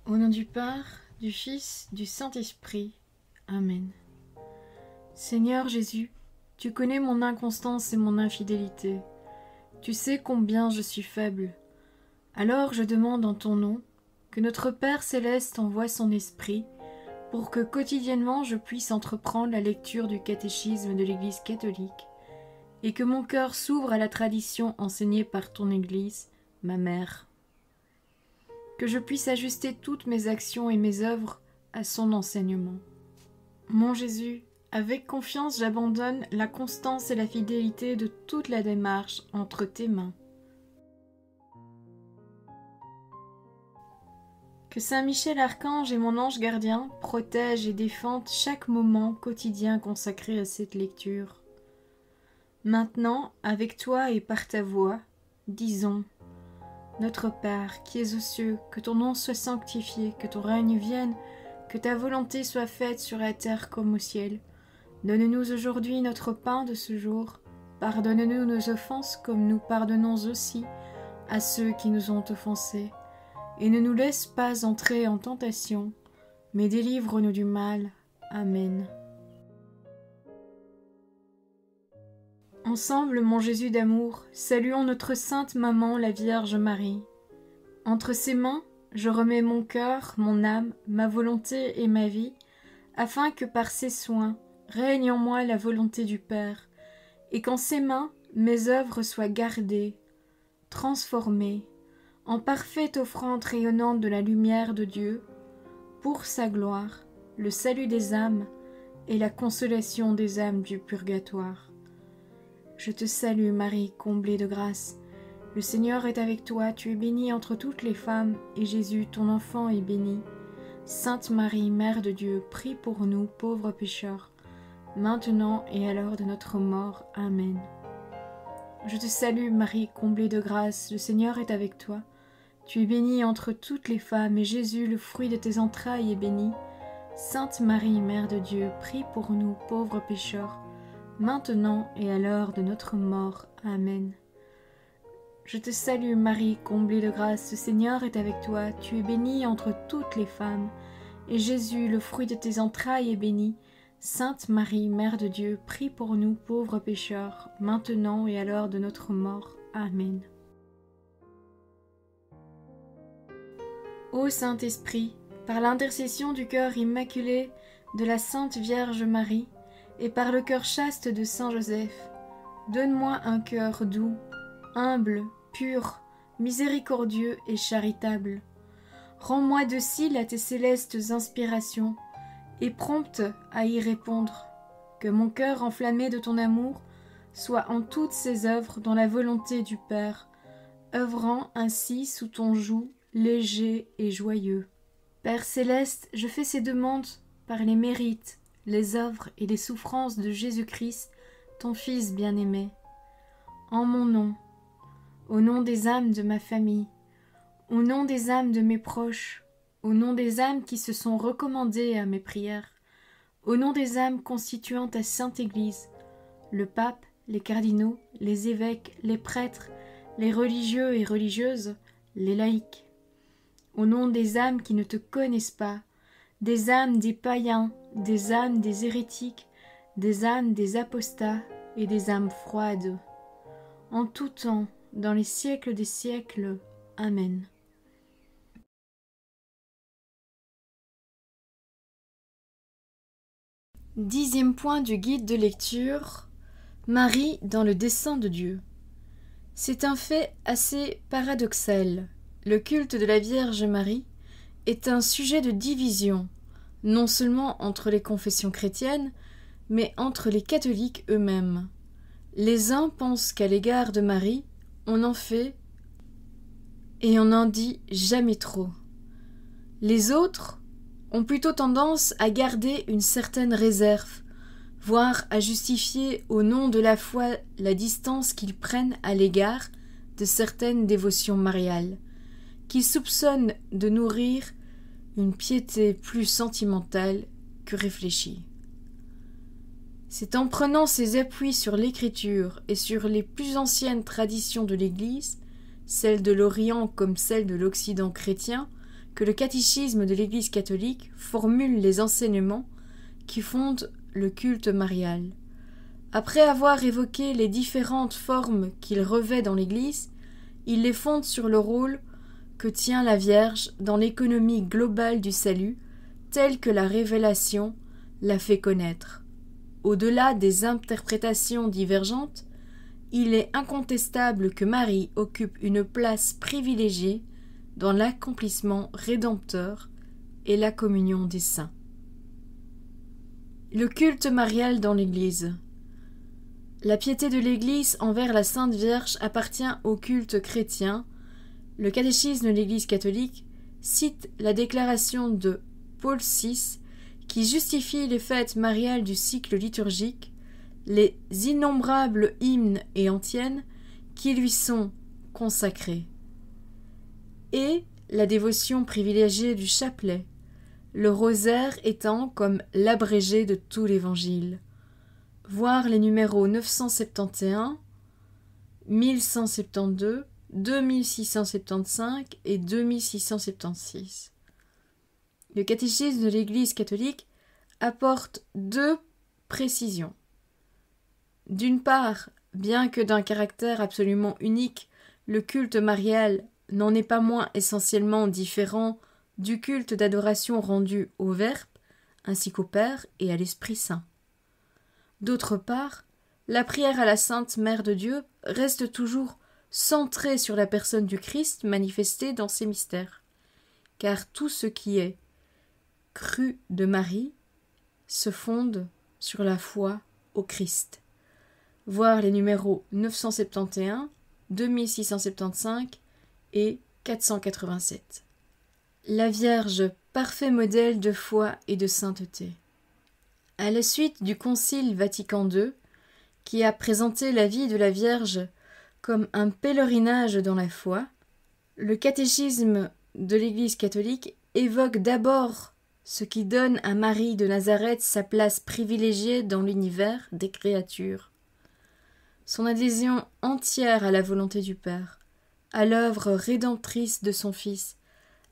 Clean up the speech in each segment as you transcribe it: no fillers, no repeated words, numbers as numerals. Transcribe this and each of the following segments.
Au nom du Père, du Fils, du Saint-Esprit. Amen. Seigneur Jésus, tu connais mon inconstance et mon infidélité. Tu sais combien je suis faible. Alors je demande en ton nom que notre Père céleste envoie son Esprit pour que quotidiennement je puisse entreprendre la lecture du catéchisme de l'Église catholique et que mon cœur s'ouvre à la tradition enseignée par ton Église, ma mère. Que je puisse ajuster toutes mes actions et mes œuvres à son enseignement. Mon Jésus, avec confiance j'abandonne la constance et la fidélité de toute la démarche entre tes mains. Que Saint Michel Archange et mon ange gardien protègent et défendent chaque moment quotidien consacré à cette lecture. Maintenant, avec toi et par ta voix, disons: Notre Père, qui es aux cieux, que ton nom soit sanctifié, que ton règne vienne, que ta volonté soit faite sur la terre comme au ciel. Donne-nous aujourd'hui notre pain de ce jour. Pardonne-nous nos offenses comme nous pardonnons aussi à ceux qui nous ont offensés. Et ne nous laisse pas entrer en tentation, mais délivre-nous du mal. Amen. Ensemble, mon Jésus d'amour, saluons notre sainte maman, la Vierge Marie. Entre ses mains, je remets mon cœur, mon âme, ma volonté et ma vie, afin que par ses soins règne en moi la volonté du Père, et qu'en ses mains mes œuvres soient gardées, transformées, en parfaite offrande rayonnante de la lumière de Dieu, pour sa gloire, le salut des âmes et la consolation des âmes du purgatoire. Je te salue Marie, comblée de grâce. Le Seigneur est avec toi, tu es bénie entre toutes les femmes, et Jésus, ton enfant, est béni. Sainte Marie, Mère de Dieu, prie pour nous, pauvres pécheurs, maintenant et à l'heure de notre mort. Amen. Je te salue Marie, comblée de grâce, le Seigneur est avec toi. Tu es bénie entre toutes les femmes, et Jésus, le fruit de tes entrailles, est béni. Sainte Marie, Mère de Dieu, prie pour nous, pauvres pécheurs, maintenant et à l'heure de notre mort. Amen. Je te salue Marie, comblée de grâce, le Seigneur est avec toi, tu es bénie entre toutes les femmes, et Jésus, le fruit de tes entrailles, est béni. Sainte Marie, Mère de Dieu, prie pour nous pauvres pécheurs, maintenant et à l'heure de notre mort. Amen. Ô Saint-Esprit, par l'intercession du cœur immaculé de la Sainte Vierge Marie, et par le cœur chaste de Saint Joseph, donne-moi un cœur doux, humble, pur, miséricordieux et charitable. Rends-moi docile à tes célestes inspirations, et prompte à y répondre. Que mon cœur enflammé de ton amour soit en toutes ses œuvres dans la volonté du Père, œuvrant ainsi sous ton joug léger et joyeux. Père céleste, je fais ces demandes par les mérites, les œuvres et les souffrances de Jésus-Christ, ton Fils bien-aimé. En mon nom, au nom des âmes de ma famille, au nom des âmes de mes proches, au nom des âmes qui se sont recommandées à mes prières, au nom des âmes constituant ta Sainte Église, le pape, les cardinaux, les évêques, les prêtres, les religieux et religieuses, les laïcs, au nom des âmes qui ne te connaissent pas, des âmes des païens, des âmes des hérétiques, des âmes des apostats et des âmes froides, en tout temps, dans les siècles des siècles. Amen. Dixième point du guide de lecture: Marie dans le dessein de Dieu. C'est un fait assez paradoxal. Le culte de la Vierge Marie est un sujet de division, non seulement entre les confessions chrétiennes, mais entre les catholiques eux-mêmes. Les uns pensent qu'à l'égard de Marie, on en fait et on n'en dit jamais trop. Les autres ont plutôt tendance à garder une certaine réserve, voire à justifier au nom de la foi la distance qu'ils prennent à l'égard de certaines dévotions mariales, qu'ils soupçonnent de nourrir une piété plus sentimentale que réfléchie. C'est en prenant ses appuis sur l'Écriture et sur les plus anciennes traditions de l'Église, celles de l'Orient comme celles de l'Occident chrétien, que le catéchisme de l'Église catholique formule les enseignements qui fondent le culte marial. Après avoir évoqué les différentes formes qu'il revêt dans l'Église, il les fonde sur le rôle que tient la Vierge dans l'économie globale du salut, telle que la révélation l'a fait connaître. Au-delà des interprétations divergentes, il est incontestable que Marie occupe une place privilégiée dans l'accomplissement rédempteur et la communion des saints. Le culte marial dans l'Église. La piété de l'Église envers la Sainte Vierge appartient au culte chrétien. Le catéchisme de l'Église catholique cite la déclaration de Paul VI qui justifie les fêtes mariales du cycle liturgique, les innombrables hymnes et antiennes qui lui sont consacrés, et la dévotion privilégiée du chapelet, le rosaire étant comme l'abrégé de tout l'Évangile. Voir les numéros 971, 1172, 2675 et 2676. Le catéchisme de l'Église catholique apporte deux précisions. D'une part, bien que d'un caractère absolument unique, le culte marial n'en est pas moins essentiellement différent du culte d'adoration rendu au Verbe, ainsi qu'au Père et à l'Esprit Saint. D'autre part, la prière à la Sainte Mère de Dieu reste toujours centrée sur la personne du Christ manifestée dans ses mystères, car tout ce qui est cru de Marie se fonde sur la foi au Christ. Voir les numéros 971, 2675 et 487. La Vierge, parfait modèle de foi et de sainteté. À la suite du Concile Vatican II, qui a présenté la vie de la Vierge comme un pèlerinage dans la foi, le catéchisme de l'Église catholique évoque d'abord ce qui donne à Marie de Nazareth sa place privilégiée dans l'univers des créatures. Son adhésion entière à la volonté du Père, à l'œuvre rédemptrice de son Fils,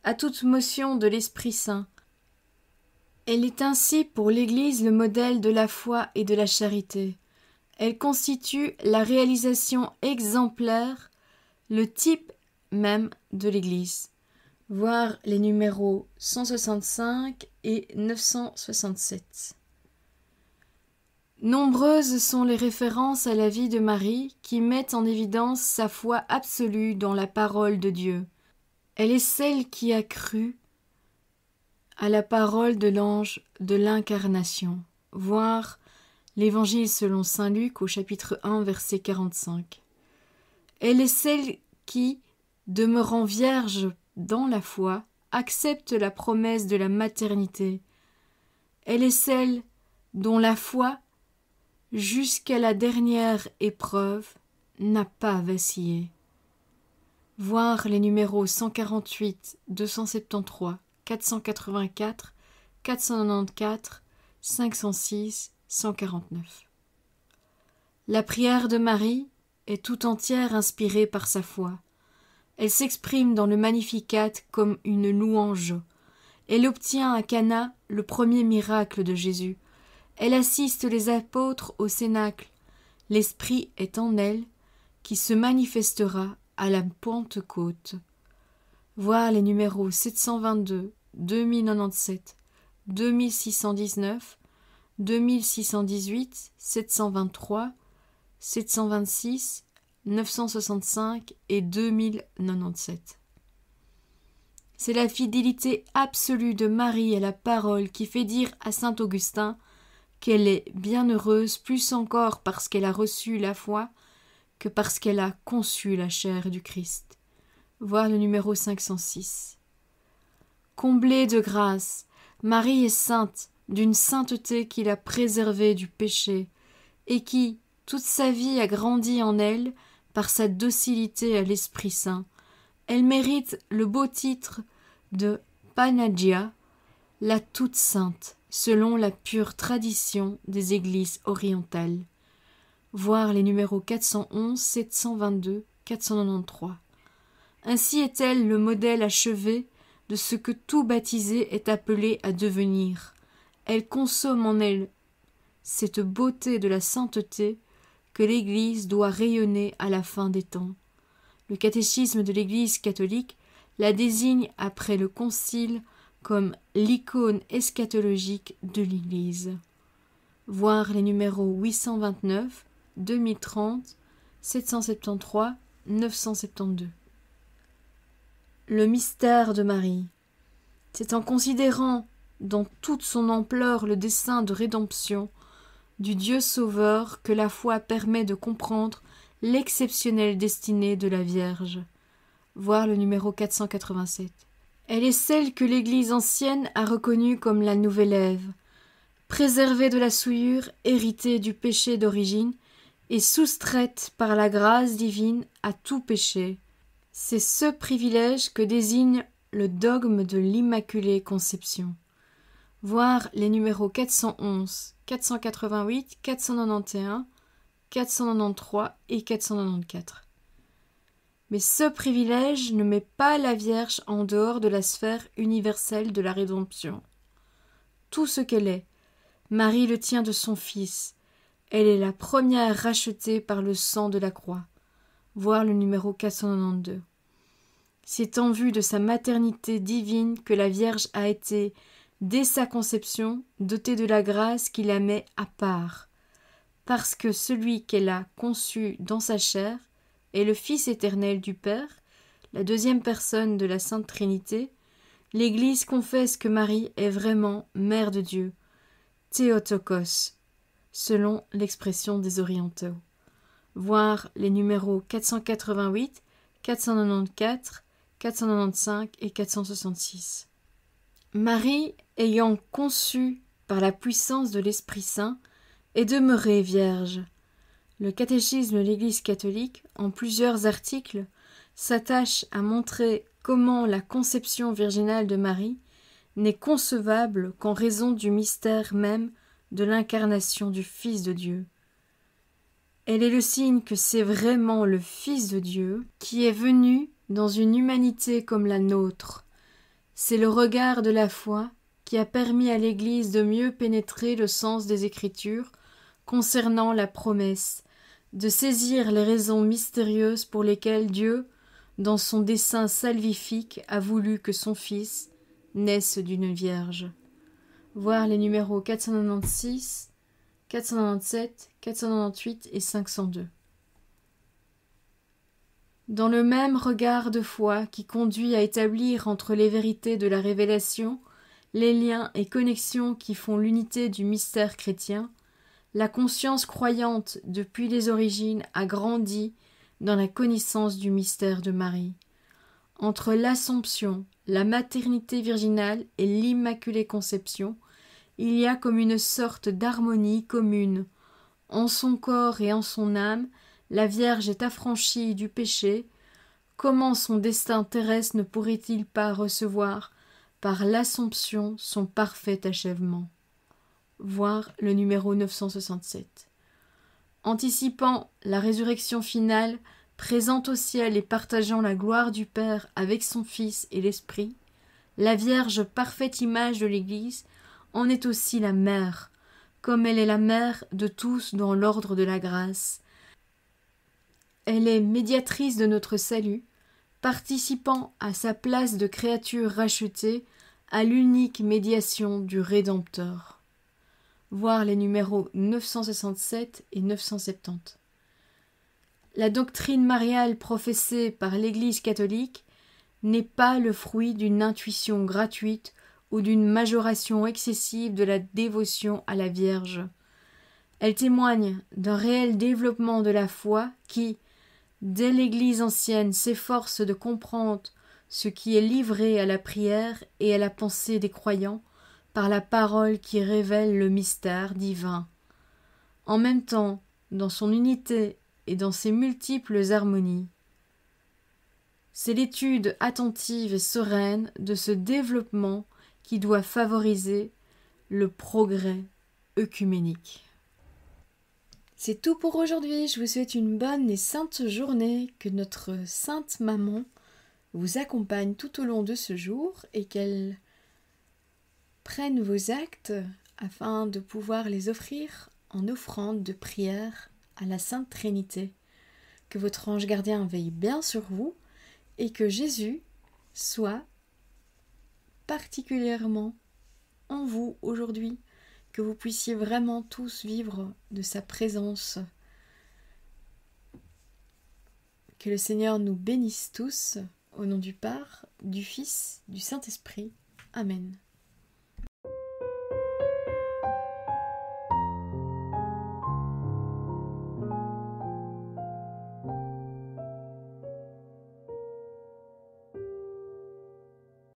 à toute motion de l'Esprit Saint. Elle est ainsi pour l'Église le modèle de la foi et de la charité. Elle constitue la réalisation exemplaire, le type même de l'Église. Voir les numéros 165 et 967. Nombreuses sont les références à la vie de Marie qui mettent en évidence sa foi absolue dans la parole de Dieu. Elle est celle qui a cru à la parole de l'ange de l'Incarnation. Voir l'Évangile selon saint Luc au chapitre 1, verset 45. Elle est celle qui, demeurant vierge dans la foi, accepte la promesse de la maternité. Elle est celle dont la foi, jusqu'à la dernière épreuve, n'a pas vacillé. Voir les numéros 148, 273, 484, 494, 506, 149. La prière de Marie est tout entière inspirée par sa foi. Elle s'exprime dans le Magnificat comme une louange. Elle obtient à Cana le premier miracle de Jésus. Elle assiste les apôtres au cénacle. L'Esprit est en elle, qui se manifestera à la Pentecôte. Voir les numéros 722, 2097, 2619, 2618, 723, 726, 965 et 2097. C'est la fidélité absolue de Marie à la parole qui fait dire à saint Augustin qu'elle est bienheureuse plus encore parce qu'elle a reçu la foi que parce qu'elle a conçu la chair du Christ. Voir le numéro 506. Comblée de grâce, Marie est sainte, d'une sainteté qui l'a préservée du péché, et qui, toute sa vie, a grandi en elle par sa docilité à l'Esprit Saint. Elle mérite le beau titre de Panagia, la toute sainte, selon la pure tradition des églises orientales. Voir les numéros 411, 722, 493. Ainsi est-elle le modèle achevé de ce que tout baptisé est appelé à devenir. Elle consomme en elle cette beauté de la sainteté que l'Église doit rayonner à la fin des temps. Le catéchisme de l'Église catholique la désigne après le Concile comme l'icône eschatologique de l'Église. Voir les numéros 829, 2030, 773, 972. Le mystère de Marie. C'est en considérant dans toute son ampleur le dessein de rédemption du Dieu Sauveur que la foi permet de comprendre l'exceptionnelle destinée de la Vierge. Voir le numéro 487. Elle est celle que l'Église ancienne a reconnue comme la nouvelle Ève, préservée de la souillure, héritée du péché d'origine et soustraite par la grâce divine à tout péché. C'est ce privilège que désigne le dogme de l'Immaculée Conception. Voir les numéros 411, 488, 491, 493 et 494. Mais ce privilège ne met pas la Vierge en dehors de la sphère universelle de la rédemption. Tout ce qu'elle est, Marie le tient de son Fils. Elle est la première rachetée par le sang de la croix. Voir le numéro 492. C'est en vue de sa maternité divine que la Vierge a été, dès sa conception, dotée de la grâce qui la met à part, parce que celui qu'elle a conçu dans sa chair est le Fils éternel du Père, la deuxième personne de la Sainte Trinité. L'Église confesse que Marie est vraiment Mère de Dieu, Théotokos, selon l'expression des orientaux. Voir les numéros 488, 494, 495 et 466. Marie, ayant conçu par la puissance de l'Esprit Saint, est demeurée vierge. Le catéchisme de l'Église catholique, en plusieurs articles, s'attache à montrer comment la conception virginale de Marie n'est concevable qu'en raison du mystère même de l'incarnation du Fils de Dieu. Elle est le signe que c'est vraiment le Fils de Dieu qui est venu dans une humanité comme la nôtre. C'est le regard de la foi qui a permis à l'Église de mieux pénétrer le sens des Écritures concernant la promesse, de saisir les raisons mystérieuses pour lesquelles Dieu, dans son dessein salvifique, a voulu que son Fils naisse d'une Vierge. Voir les numéros 496, 497, 498 et 502. Dans le même regard de foi qui conduit à établir entre les vérités de la révélation les liens et connexions qui font l'unité du mystère chrétien, la conscience croyante depuis les origines a grandi dans la connaissance du mystère de Marie. Entre l'Assomption, la maternité virginale et l'Immaculée Conception, il y a comme une sorte d'harmonie commune. En son corps et en son âme, la Vierge est affranchie du péché. Comment son destin terrestre ne pourrait-il pas recevoir, par l'Assomption, son parfait achèvement? Voir le numéro 967. Anticipant la résurrection finale, présente au ciel et partageant la gloire du Père avec son Fils et l'Esprit, la Vierge, parfaite image de l'Église, en est aussi la mère, comme elle est la mère de tous dans l'ordre de la grâce. Elle est médiatrice de notre salut, participant à sa place de créature rachetée à l'unique médiation du Rédempteur. Voir les numéros 967 et 970. La doctrine mariale professée par l'Église catholique n'est pas le fruit d'une intuition gratuite ou d'une majoration excessive de la dévotion à la Vierge. Elle témoigne d'un réel développement de la foi qui, dès l'Église ancienne, s'efforce de comprendre ce qui est livré à la prière et à la pensée des croyants par la parole qui révèle le mystère divin. En même temps, dans son unité et dans ses multiples harmonies. C'est l'étude attentive et sereine de ce développement qui doit favoriser le progrès œcuménique. C'est tout pour aujourd'hui. Je vous souhaite une bonne et sainte journée. Que notre sainte maman vous accompagne tout au long de ce jour et qu'elle prenne vos actes afin de pouvoir les offrir en offrande de prière à la Sainte Trinité. Que votre ange gardien veille bien sur vous et que Jésus soit particulièrement en vous aujourd'hui, que vous puissiez vraiment tous vivre de sa présence. Que le Seigneur nous bénisse tous, au nom du Père, du Fils, du Saint-Esprit. Amen.